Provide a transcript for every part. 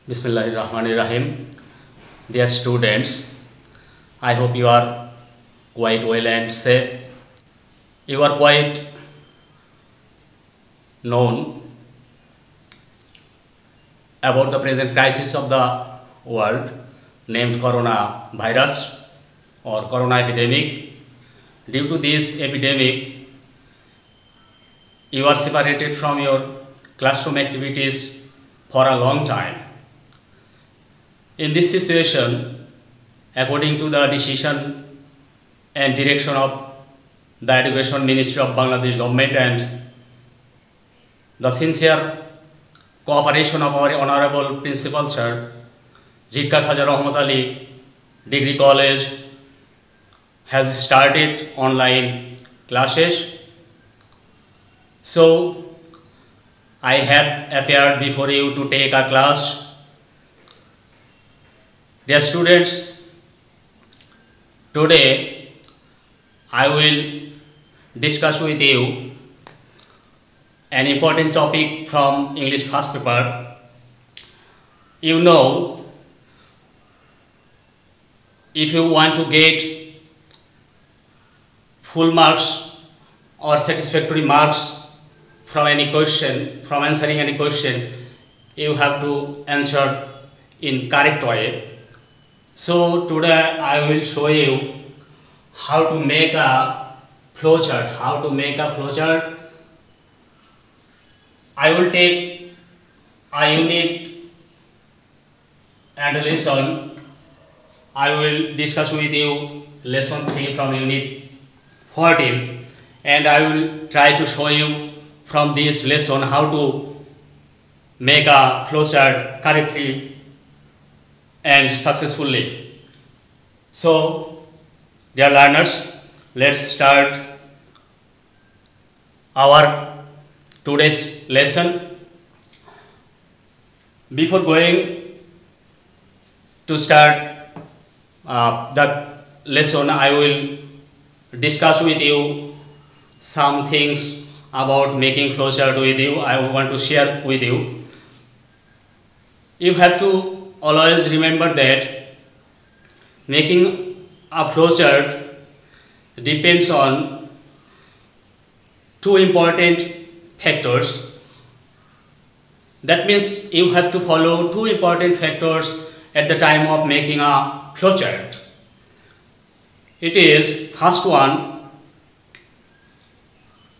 Bismillahirrahmanirrahim. Dear students, I hope you are quite well and safe. You are quite known about the present crisis of the world named corona virus or corona epidemic. Due to this epidemic, you are separated from your classroom activities for a long time. In this situation, according to the decision and direction of the Education Ministry of Bangladesh government and the sincere cooperation of our Honorable Principal Sir, Jitka Khaja Rahmat Ali Degree College has started online classes. So, I have appeared before you to take a class. Dear students, today I will discuss with you an important topic from English first paper. You know, if you want to get full marks or satisfactory marks from any question, from answering any question, you have to answer in correct way. So today I will show you how to make a flowchart. I will take a unit and a lesson. I will discuss with you lesson 3 from unit 14, and I will try to show you from this lesson how to make a flowchart correctly and successfully. So, dear learners, let's start our today's lesson. Before going to start the lesson, I will discuss with you some things about making flowchart with you. I want to share with you. You have to always remember that making a flowchart depends on two important factors. That means you have to follow two important factors at the time of making a flowchart. It is, first one,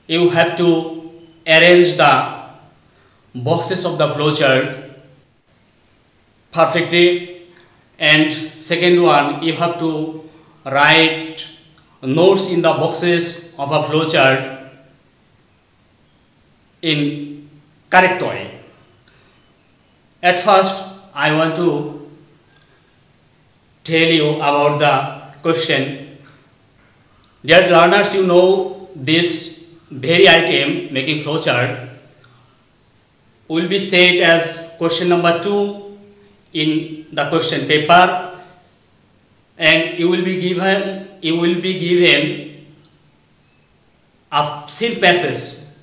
you have to arrange the boxes of the flowchart perfectly, and second one, you have to write notes in the boxes of a flowchart in correct way. At first, I want to tell you about the question. Dear learners, you know this very item, making flowchart, will be set as question number 2 in the question paper, and you will be given a simple passage,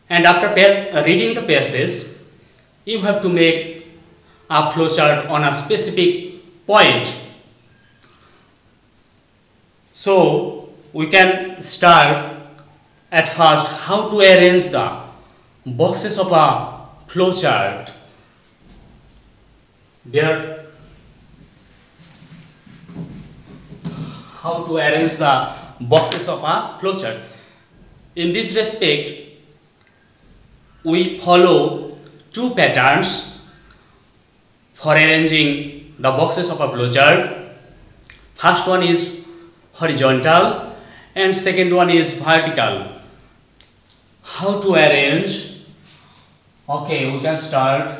and after reading the passage, you have to make a flowchart on a specific point. So we can start at first how to arrange the boxes of a flowchart. There, how to arrange the boxes of a flowchart. In this respect, we follow two patterns for arranging the boxes of a flowchart. First one is horizontal and second one is vertical. How to arrange? Okay, we can start.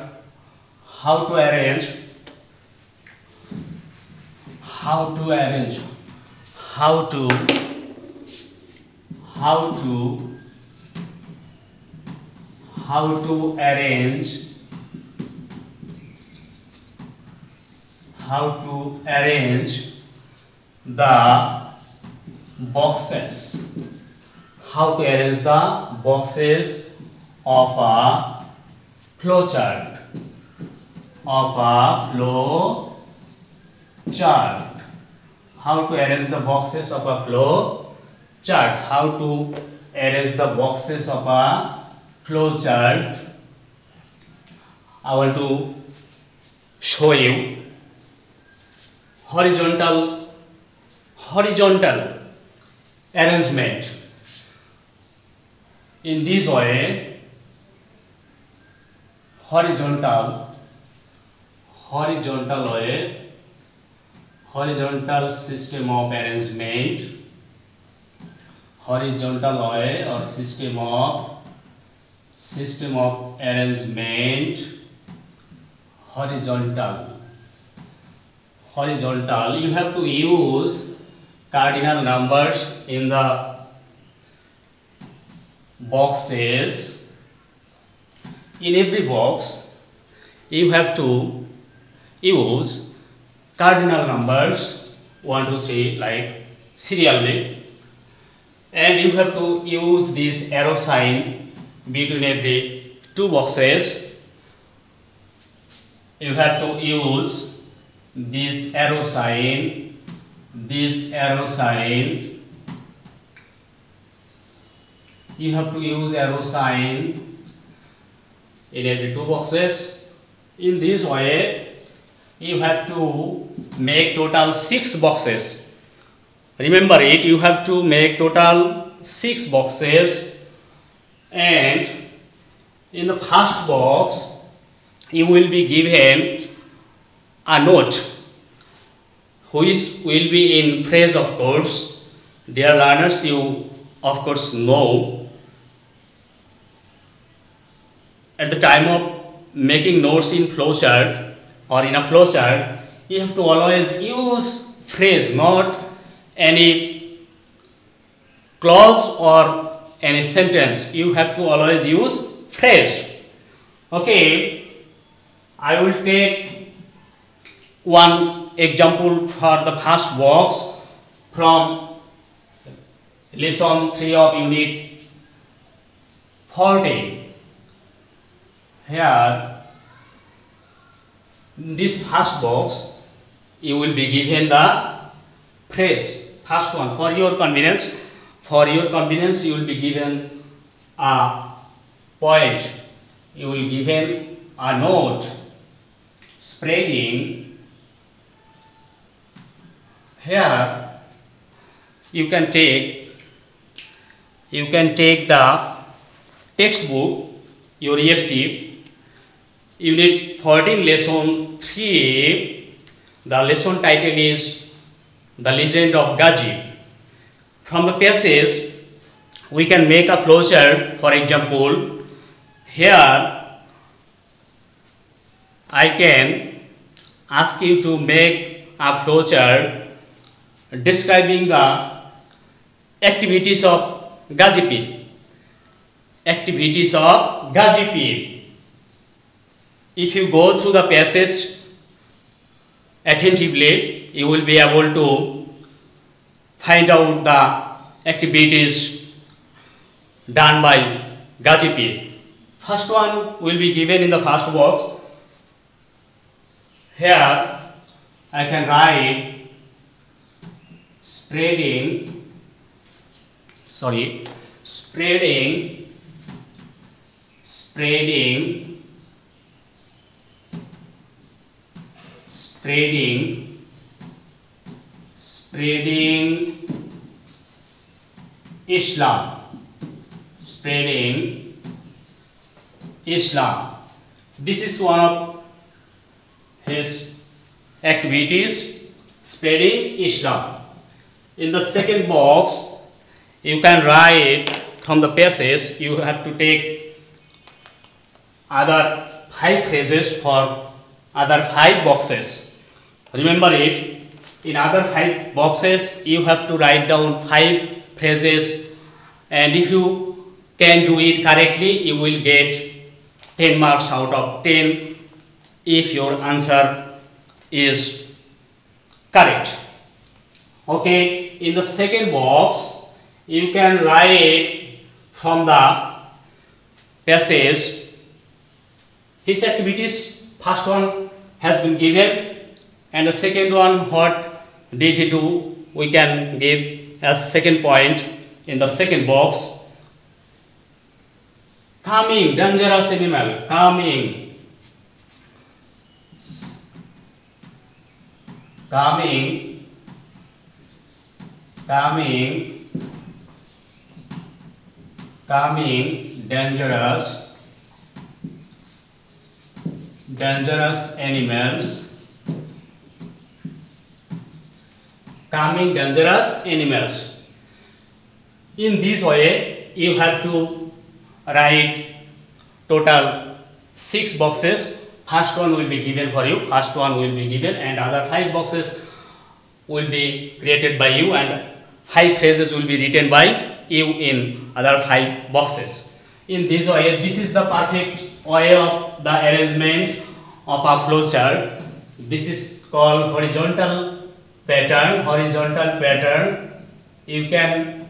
How to arrange the boxes of a flowchart. of a flow chart. How to arrange the boxes of a flow chart? How to arrange the boxes of a flow chart? I want to show you horizontal arrangement. In this way, horizontal system of arrangement, horizontal way or system of arrangement, horizontal. You have to use cardinal numbers in the boxes. In every box you have to use cardinal numbers 1 2 3 like serially, and you have to use this arrow sign between every two boxes. You have to use this arrow sign, you have to use arrow sign in every two boxes. In this way you have to make total 6 boxes. Remember it, you have to make total 6 boxes, and in the first box you will be given a note which will be in phrase of course. Dear learners, you of course know at the time of making notes in flowchart or in a flowchart, you have to always use phrase, not any clause or any sentence. You have to always use phrase. Okay, I will take one example for the first box from lesson 3 of unit 40. Here, in this first box, you will be given the phrase. First one, for your convenience, you will be given a point. You will be given a note spreading. Here, you can take the textbook, your EFT. Unit 14, lesson 3, the lesson title is The Legend of Ghazi. From the passage, we can make a flowchart. For example, here I can ask you to make a flowchart describing the activities of Ghazi Pir. If you go through the passage attentively, you will be able to find out the activities done by Ghazi Pir. First one will be given in the first box. Here I can write spreading Islam. This is one of his activities, spreading Islam. In the second box, you can write from the passage. You have to take other 5 phrases for other 5 boxes. Remember it, in other 5 boxes you have to write down 5 phrases, and if you can do it correctly, you will get 10 marks out of 10 if your answer is correct. Okay, in the second box you can write from the passage his activities. First one, has been given, and the second one, what DT2 we can give as second point in the second box. Coming, dangerous animal, coming, coming, coming, coming, dangerous, dangerous animals, coming, dangerous animals. In this way, you have to write total 6 boxes. First one will be given for you, first one will be given, and other 5 boxes will be created by you, and 5 phrases will be written by you in other 5 boxes. In this way, this is the perfect way of the arrangement of a flowchart. This is called horizontal pattern. Horizontal pattern. You can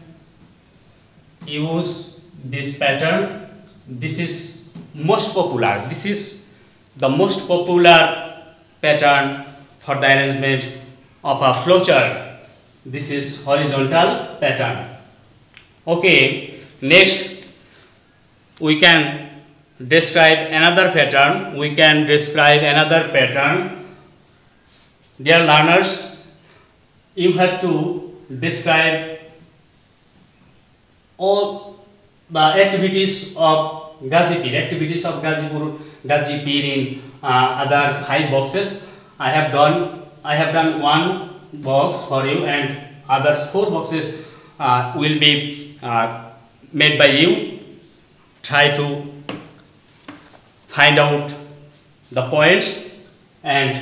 use this pattern. This is most popular. This is the most popular pattern for the arrangement of a flowchart. This is horizontal pattern. Okay, next we can describe another pattern. We can describe another pattern. Dear learners, you have to describe all the activities of Gazipir, Gazipir in other 5 boxes. I have done 1 box for you, and other 4 boxes will be made by you. Try to find out the points and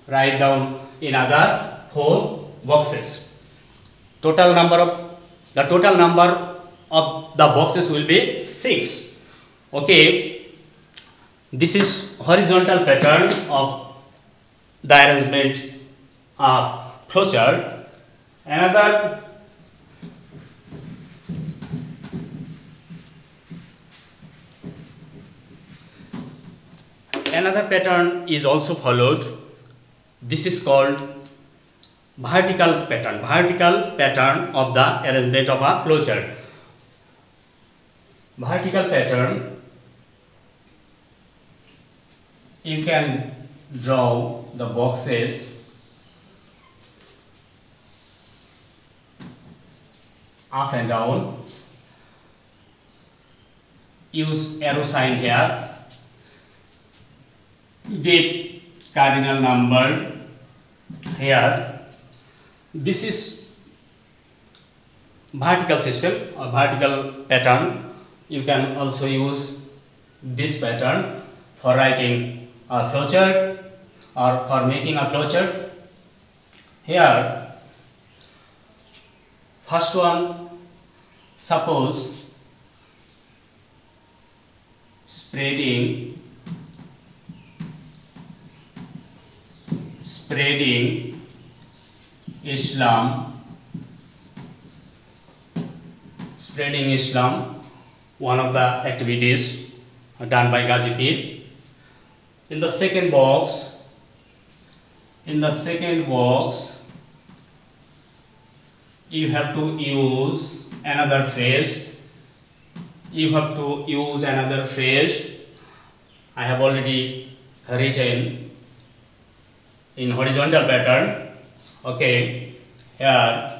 write down in other 4 boxes. The total number of the boxes will be 6. Okay, this is horizontal pattern of the arrangement of flowchart. Another pattern is also followed. This is called vertical pattern. Vertical pattern of the arrangement of a flowchart. Vertical pattern. You can draw the boxes up and down. Use arrow sign here. Give cardinal number here. This is vertical system or vertical pattern. You can also use this pattern for writing a flowchart or for making a flowchart. Here, first one, suppose spreading Islam, one of the activities done by Gazipir. In the second box, you have to use another phrase. I have already written in horizontal pattern. Okay, here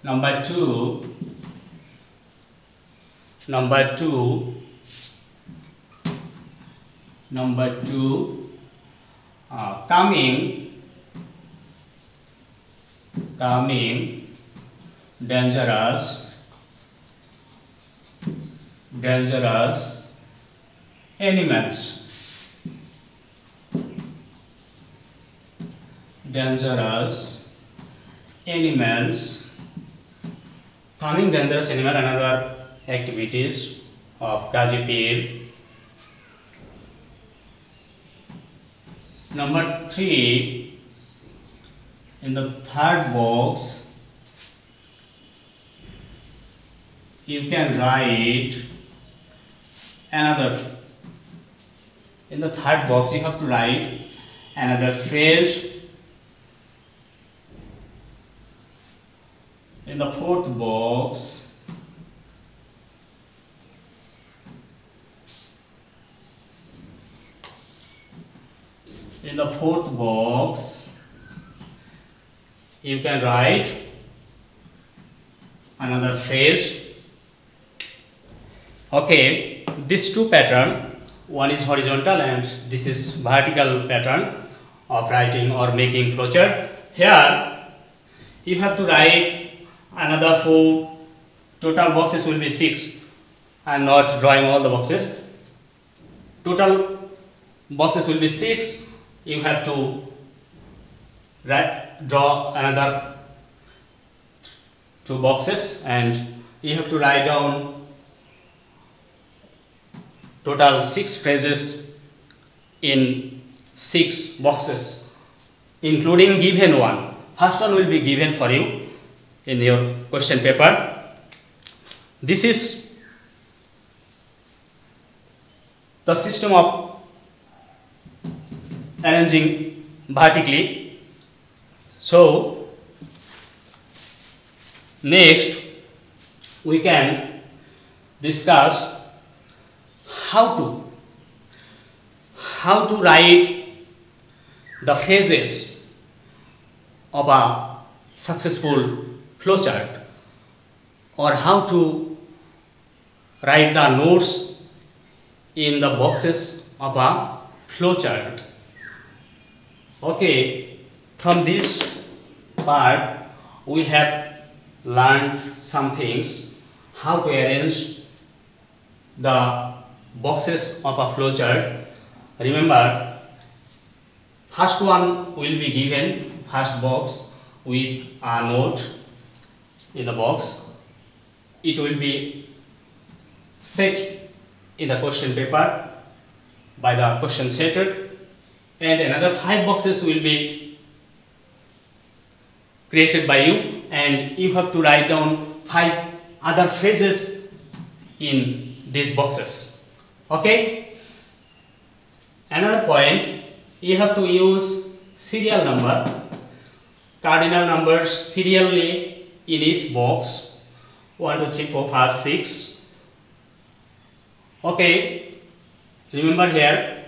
number two, coming, dangerous animals. Coming, dangerous animal, another activities of Gazipir. Number 3, in the third box, you can write another. In the third box, you have to write another phrase. In the fourth box, you can write another phrase. Okay, these two pattern, one is horizontal and this is vertical pattern of writing or making flowchart. Here you have to write another 4, total boxes will be 6. I am not drawing all the boxes. Total boxes will be 6. You have to draw another 2 boxes and you have to write down total 6 phrases in 6 boxes, including given one. First one will be given for you in your question paper. This is the system of arranging vertically. So next we can discuss how to write the phases of a successful flowchart, or how to write the notes in the boxes of a flowchart. Okay, from this part we have learned some things, how to arrange the boxes of a flowchart. Remember, first one will be given, first box with a note in the box. It will be set in the question paper by the question setter, and another 5 boxes will be created by you, and you have to write down 5 other phrases in these boxes. Okay, another point, you have to use serial number, cardinal numbers serially in each box, 1 2 3 4 5 6. Okay, remember here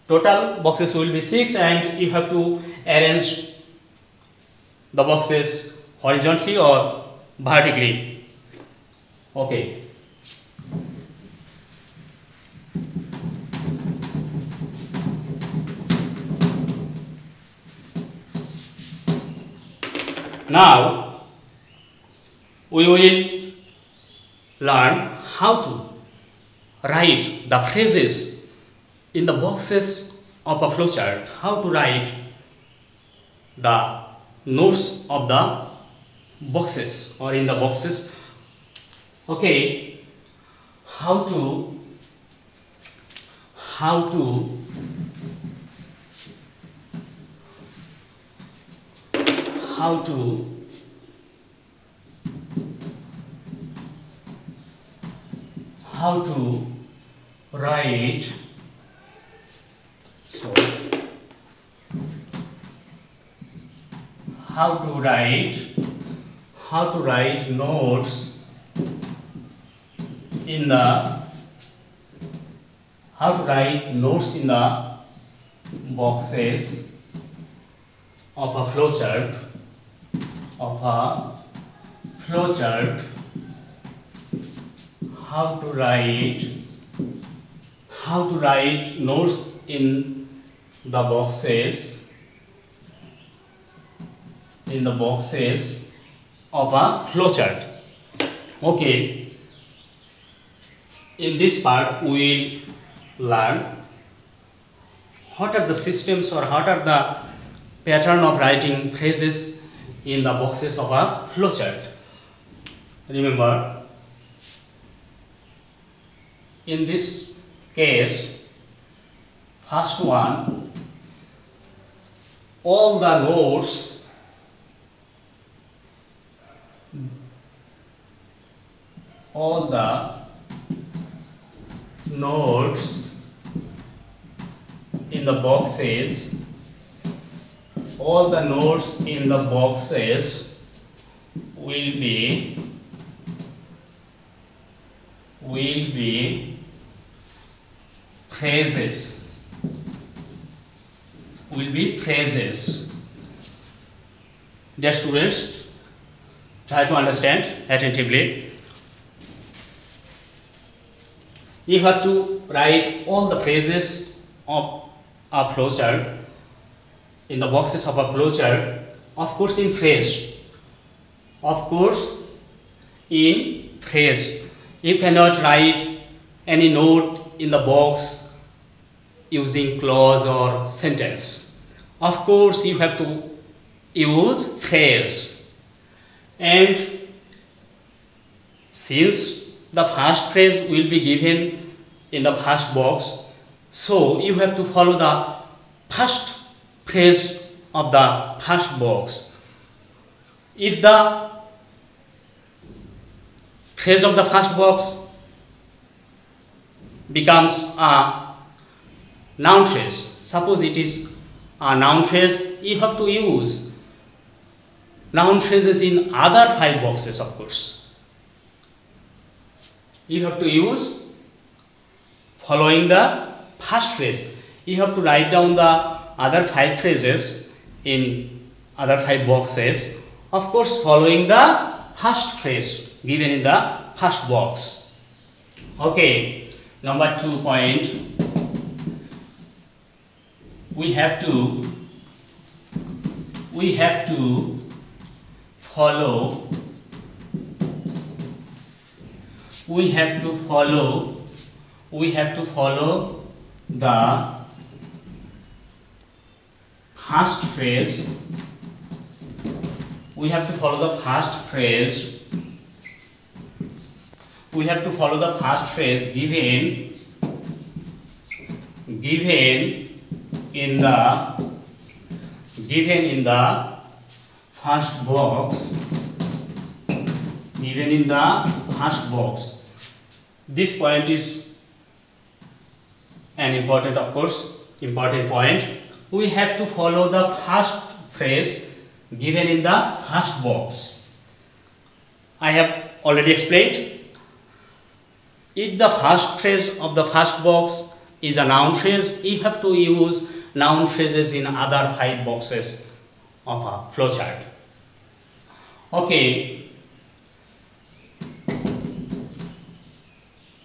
total boxes will be 6 and you have to arrange the boxes horizontally or vertically. Okay, now we will learn how to write the phrases in the boxes of a flowchart, how to write the notes of the boxes or in the boxes. Okay, how to write how to write notes in the boxes of a flowchart how to write notes in the boxes of a flowchart. Okay, in this part we will learn what are the systems or what are the pattern of writing phrases in the boxes of a flowchart. Remember, in this case, first one, all the nodes in the boxes, all the nodes in the boxes will be phrases. Dear students, try to understand attentively. You have to write all the phrases of a flowchart in the boxes of a flowchart, of course in phrase. You cannot write any node in the box using clause or sentence. Of course you have to use phrase, and since the first phrase will be given in the first box, so you have to follow the first phrase of the first box. If the phrase of the first box becomes a noun phrase, suppose it is a noun phrase, you have to use noun phrases in other 5 boxes. Of course you have to use following the first phrase. You have to write down the other 5 phrases in other 5 boxes, of course following the first phrase given in the first box. Okay, number 2 point, we have to follow the first phrase. We have to follow the first phrase. We have to follow the first phrase given in the first box. Given in the first box. This point is an important, of course, important point. We have to follow the first phrase given in the first box. I have already explained. If the first phrase of the first box is a noun phrase, you have to use noun phrases in other 5 boxes of a flowchart. Okay.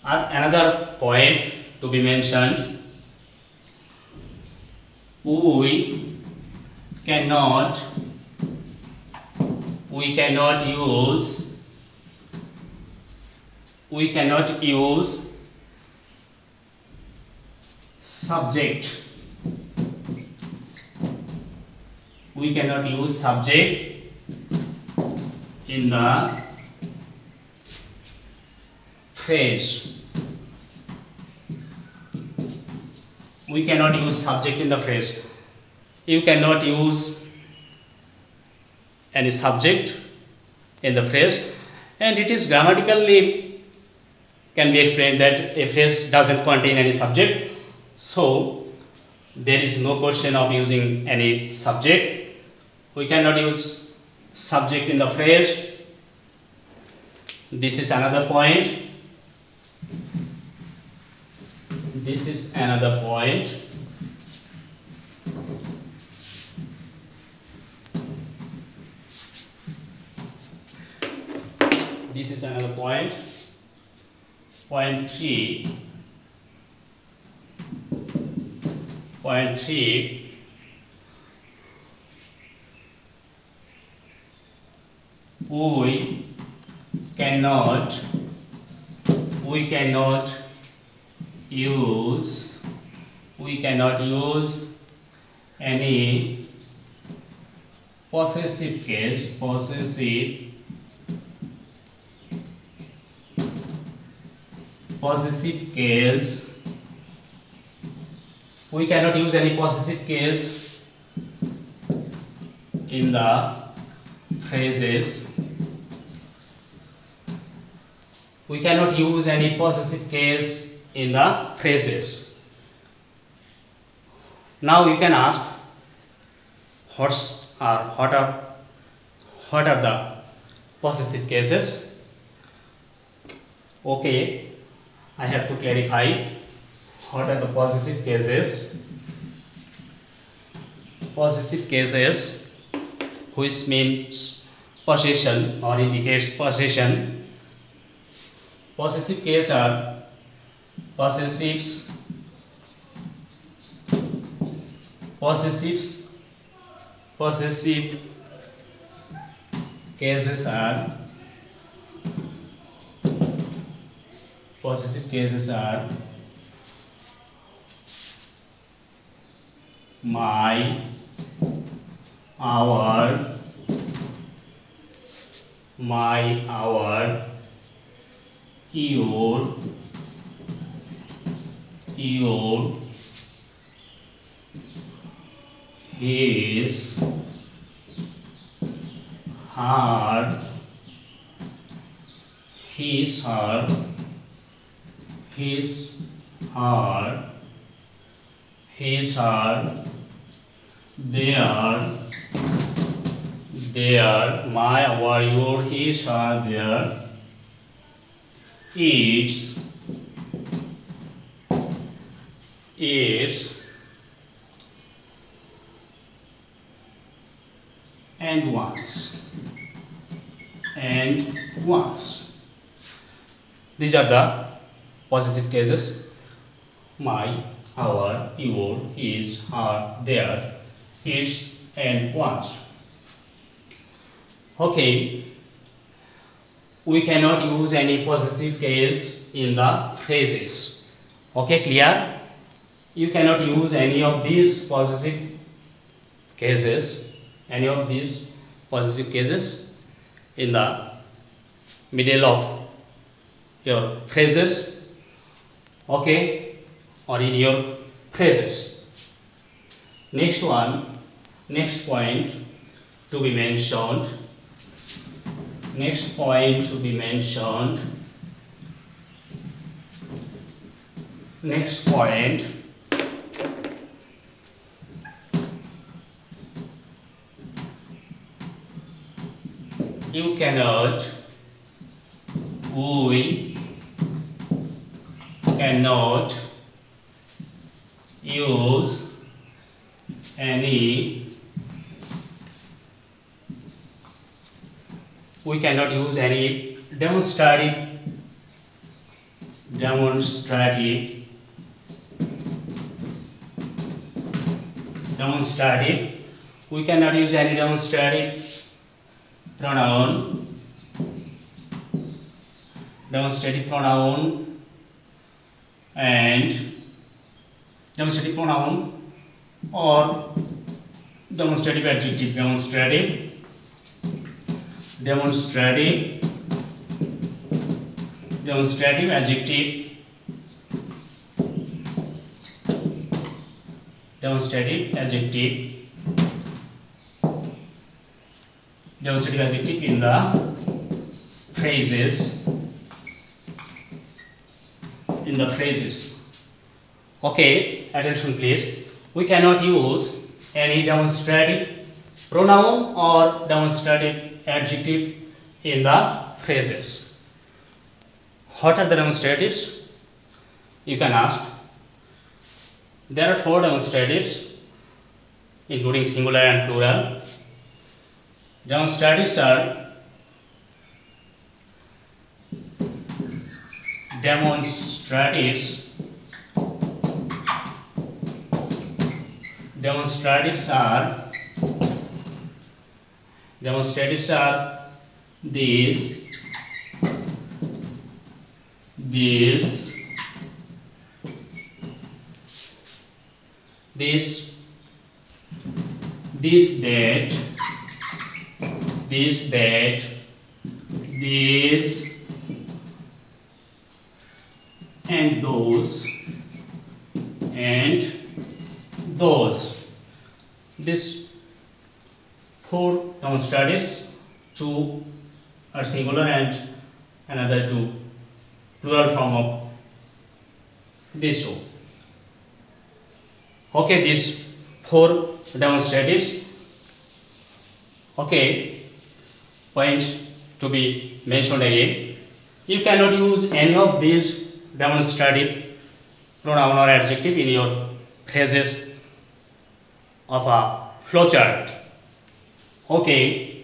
Another point to be mentioned, we cannot use subject. We cannot use subject in the phrase. We cannot use subject in the phrase. You cannot use any subject in the phrase, and it is grammatically can be explained that a phrase doesn't contain any subject, so there is no question of using any subject. We cannot use subject in the phrase. This is another point. This is another point. This is another point. Point 3. Point 3. We cannot use any possessive case. We cannot use any possessive case in the phrases. We cannot use any possessive case in the phrases. Now you can ask what are the possessive cases. Okay, I have to clarify what are the possessive cases. Possessive cases, which means possession or indicates possession. Possessive case are possessive cases are my, our, your, his, her, their, my, our, your, his, her, their, its, and once. These are the possessive cases: my, our, your, his, her, their, its, and once. Okay, we cannot use any possessive case in the phrases. Okay, clear? You cannot use any of these possessive cases in the middle of your phrases, okay, or in your phrases. Next point to be mentioned. We cannot use any demonstrative. We cannot use any demonstrative pronoun and demonstrative pronoun or demonstrative adjective. Demonstrative adjective. Demonstrative adjective in the phrases. Okay, attention please. We cannot use any demonstrative pronoun or demonstrative adjective in the phrases. What are the demonstratives? You can ask. There are 4 demonstratives, including singular and plural. Demonstratives are these, that, these, and those, These 4 demonstratives, 2 are singular and another 2 plural form of these 2. Okay, these 4 demonstratives. Okay, point to be mentioned again. You cannot use any of these demonstrative pronoun or adjective in your phrases of a flowchart. Okay,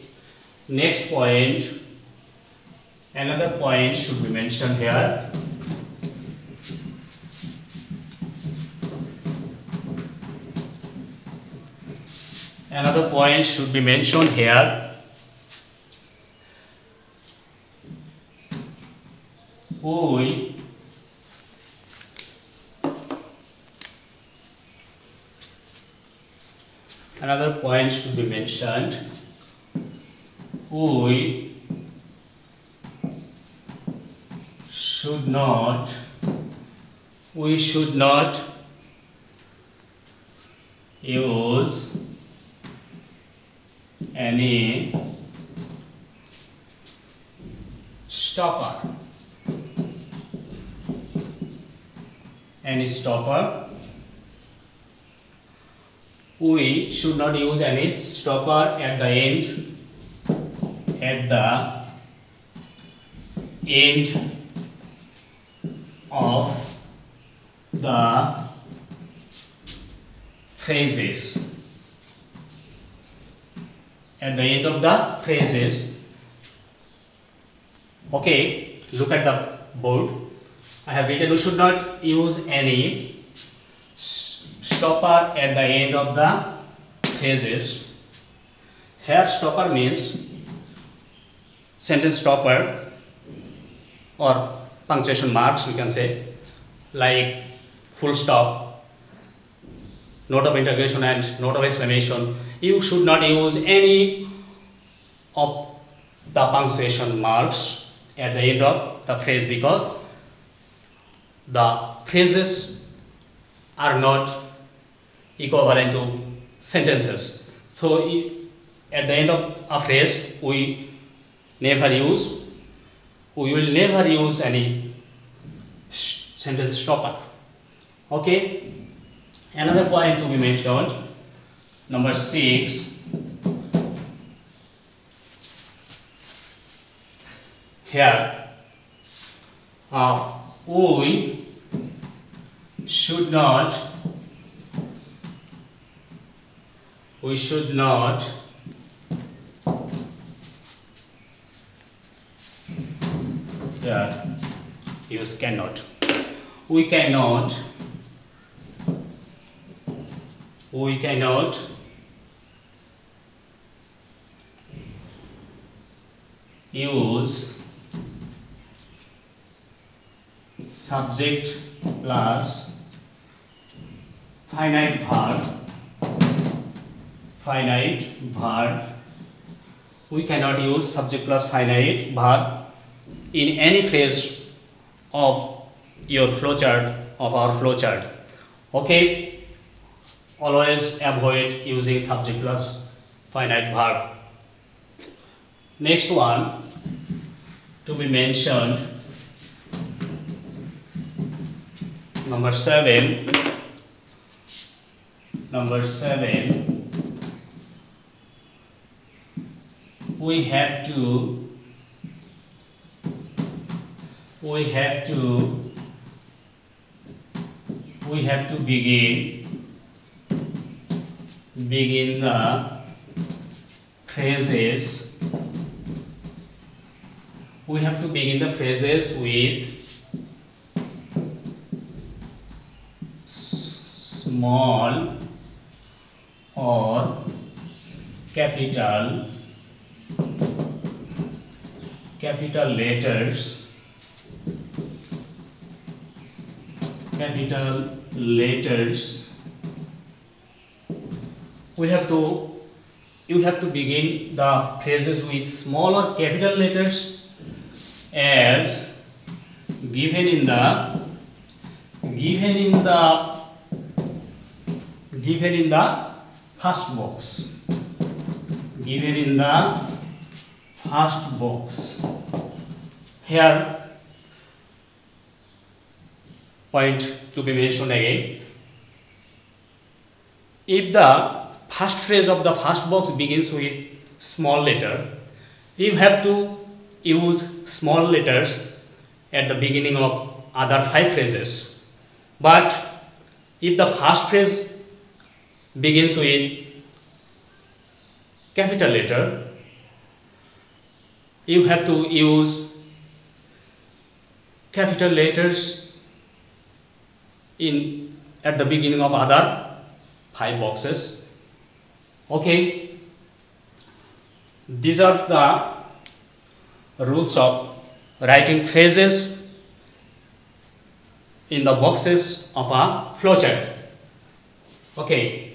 next point, another point should be mentioned here. Another point should be mentioned here. Another point should be mentioned. We should not use any stopper. We should not use any stopper at the end of the phrases. At the end of the phrases. Okay, look at the board. I have written we should not use any stopper at the end of the phrases. Here stopper means sentence stopper or punctuation marks, we can say, like full stop, note of interrogation and note of exclamation. You should not use any of the punctuation marks at the end of the phrase because the phrases are not equivalent to sentences. So at the end of a phrase we will never use any sentence stopper. Okay, another point to be mentioned, number 6. Here we should not here use cannot. We cannot use subject plus finite verb. We cannot use subject plus finite verb in any phase of your flowchart, of our flowchart. Okay, always avoid using subject plus finite verb. Next one to be mentioned, number 7. We have to begin the phrases. We have to begin the phrases with small or capital letters. You have to begin the phrases with small or capital letters as given in the first box. Here point to be mentioned again. If the first phrase of the first box begins with small letter, you have to use small letters at the beginning of other 5 phrases. But if the first phrase begins with capital letter, you have to use capital letters at the beginning of other 5 boxes. Okay, these are the rules of writing phrases in the boxes of a flowchart. Okay.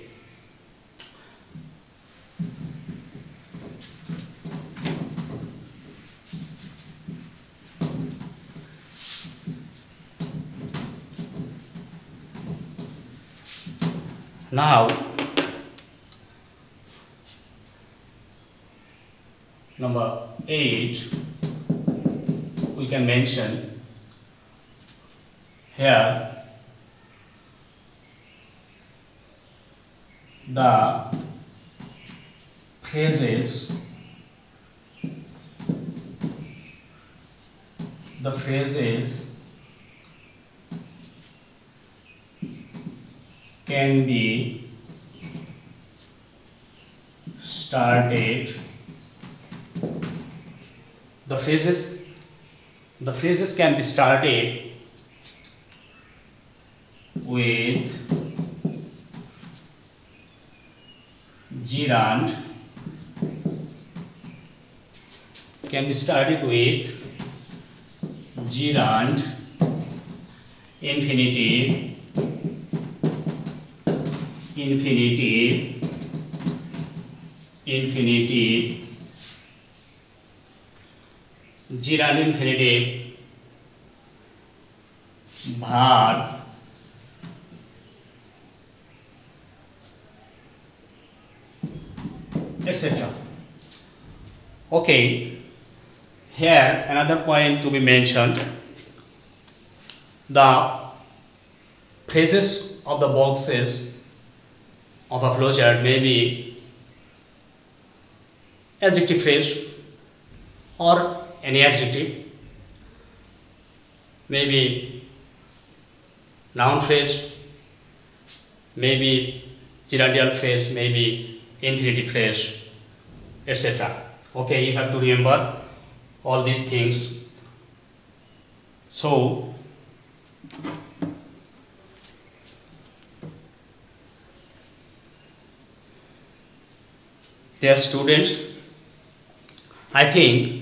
Now, number 8, we can mention here the phrases can be started. The phrases can be started with gerund, infinitive, gerund infinitive, verb, etc. Okay, here another point to be mentioned: the phrases of the boxes of a flowchart may be adjective phrase or any adjective, maybe noun phrase, maybe gerundial phrase, maybe infinitive phrase, etc. Okay, you have to remember all these things. So, dear students, I think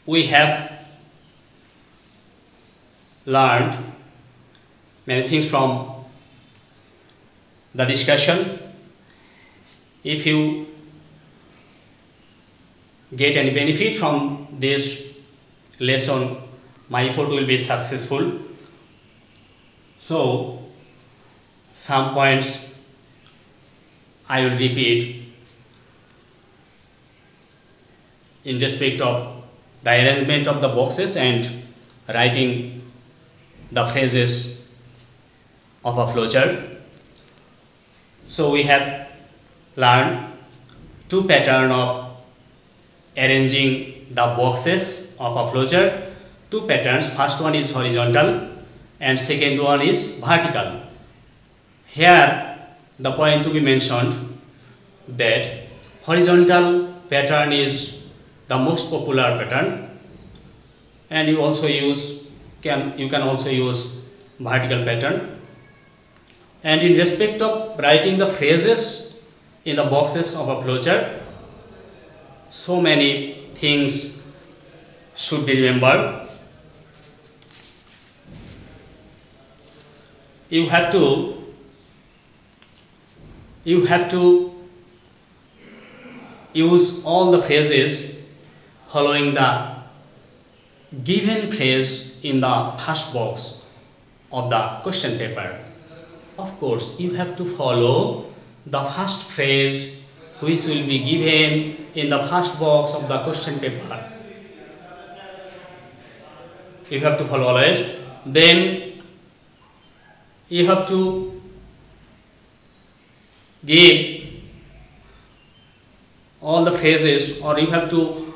we have learned many things from the discussion. If you get any benefit from this lesson, my effort will be successful. So, some points I will repeat in respect of the arrangement of the boxes and writing the phrases of a flowchart. So we have learned 2 patterns of arranging the boxes of a flowchart. 2 patterns. First one is horizontal and second one is vertical. Here the point to be mentioned that horizontal pattern is the most popular pattern, and you can also use vertical pattern. And in respect of writing the phrases in the boxes of a flowchart, so many things should be remembered. You have to use all the phrases following the given phrase in the first box of the question paper. Of course, you have to follow the first phrase which will be given in the first box of the question paper. You have to follow always. Then you have to give all the phrases, or you have to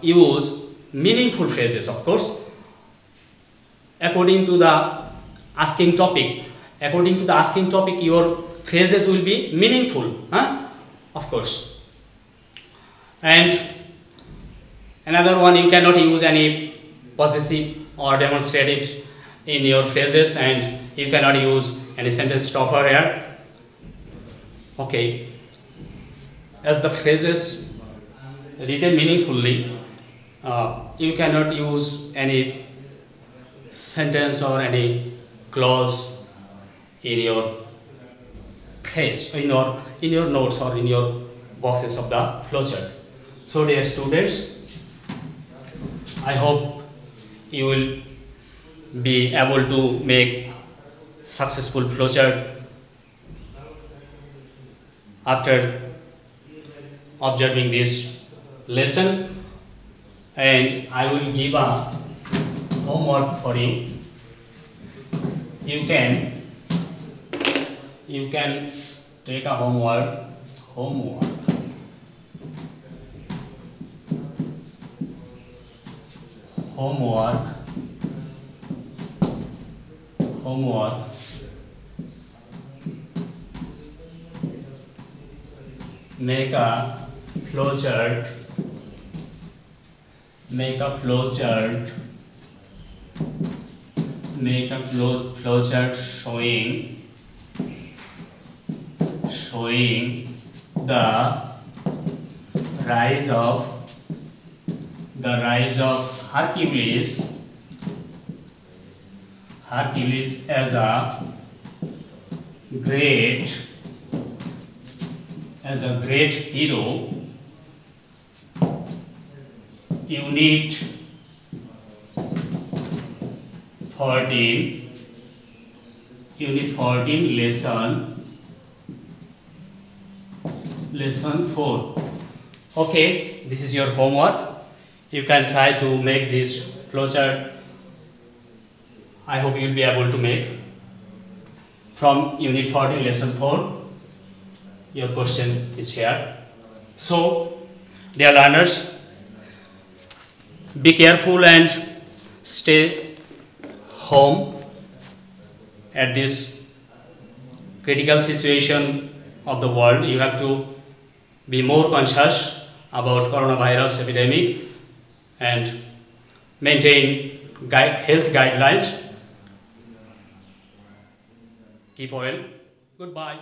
use meaningful phrases, of course, according to the asking topic. According to the asking topic, your phrases will be meaningful, of course. And another one, you cannot use any possessive or demonstratives in your phrases, and you cannot use any sentence stopper here. Okay, as the phrases written meaningfully, you cannot use any sentence or any clause in your page, in your notes or in your boxes of the flowchart. So dear students, I hope you will be able to make successful flowchart after observing this lesson, and I will give a homework for you. You can take a homework make a flowchart showing the rise of Hercules as a great hero. Unit 14 lesson 4. Okay, this is your homework. You can try to make this flowchart. I hope you will be able to make from unit 14 lesson 4. Your question is here. So dear learners, be careful and stay home at this critical situation of the world. You have to be more conscious about coronavirus epidemic and maintain health guidelines. Keep well. Goodbye.